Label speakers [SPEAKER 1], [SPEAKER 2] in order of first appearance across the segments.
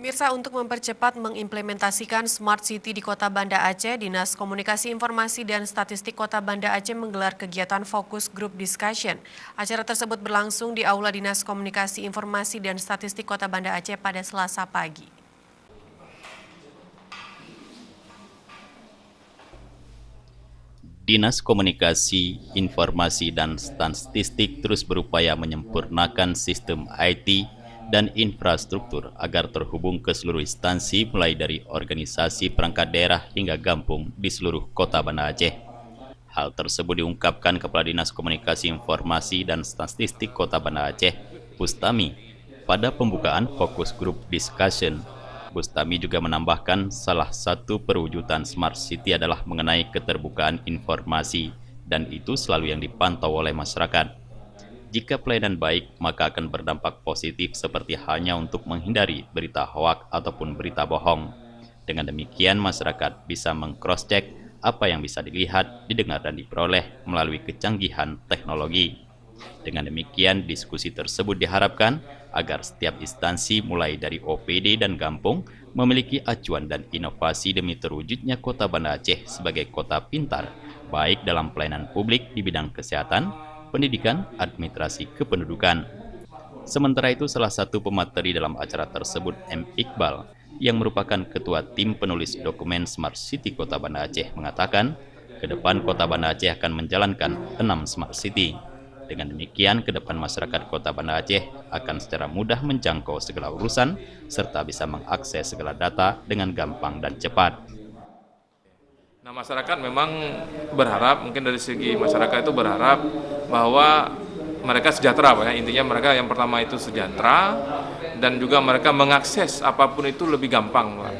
[SPEAKER 1] Pemirsa, untuk mempercepat mengimplementasikan Smart City di Kota Banda Aceh, Dinas Komunikasi Informasi dan Statistik Kota Banda Aceh menggelar kegiatan fokus group discussion. Acara tersebut berlangsung di Aula Dinas Komunikasi Informasi dan Statistik Kota Banda Aceh pada Selasa pagi.
[SPEAKER 2] Dinas Komunikasi, Informasi, dan Statistik terus berupaya menyempurnakan sistem IT dan infrastruktur agar terhubung ke seluruh instansi mulai dari organisasi perangkat daerah hingga kampung di seluruh kota Banda Aceh. Hal tersebut diungkapkan Kepala Dinas Komunikasi, Informasi, dan Statistik Kota Banda Aceh, Bustami, pada pembukaan fokus group discussion. Bustami juga menambahkan salah satu perwujudan Smart City adalah mengenai keterbukaan informasi, dan itu selalu yang dipantau oleh masyarakat. Jika pelayanan baik, maka akan berdampak positif seperti halnya untuk menghindari berita hoak ataupun berita bohong. Dengan demikian, masyarakat bisa meng-cross-check apa yang bisa dilihat, didengar, dan diperoleh melalui kecanggihan teknologi. Dengan demikian, diskusi tersebut diharapkan agar setiap instansi mulai dari OPD dan kampung memiliki acuan dan inovasi demi terwujudnya Kota Banda Aceh sebagai kota pintar, baik dalam pelayanan publik di bidang kesehatan, pendidikan, administrasi kependudukan. Sementara itu, salah satu pemateri dalam acara tersebut, M. Iqbal, yang merupakan ketua tim penulis dokumen Smart City Kota Banda Aceh, mengatakan, ke depan Kota Banda Aceh akan menjalankan 6 Smart City. Dengan demikian, ke depan masyarakat Kota Banda Aceh akan secara mudah menjangkau segala urusan, serta bisa mengakses segala data dengan gampang dan cepat.
[SPEAKER 3] Nah, masyarakat memang berharap, mungkin dari segi masyarakat itu berharap bahwa mereka sejahtera, Pak ya. Intinya mereka yang pertama itu sejahtera dan juga mereka mengakses apapun itu lebih gampang, Pak.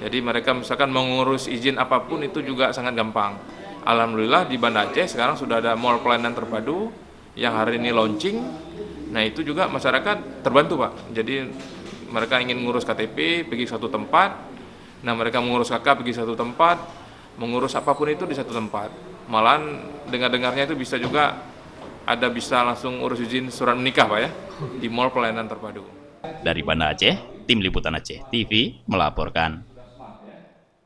[SPEAKER 3] Jadi mereka misalkan mengurus izin apapun itu juga sangat gampang. Alhamdulillah di Banda Aceh sekarang sudah ada mall pelayanan terpadu yang hari ini launching. Nah, itu juga masyarakat terbantu, Pak. Jadi mereka ingin ngurus KTP pergi satu tempat. Nah, mereka mengurus KK pergi satu tempat, mengurus apapun itu di satu tempat. Malahan dengar-dengarnya itu bisa juga ada bisa langsung urus izin surat menikah, Pak ya, di mall pelayanan terpadu.
[SPEAKER 2] Dari Banda Aceh, Tim Liputan Aceh TV melaporkan.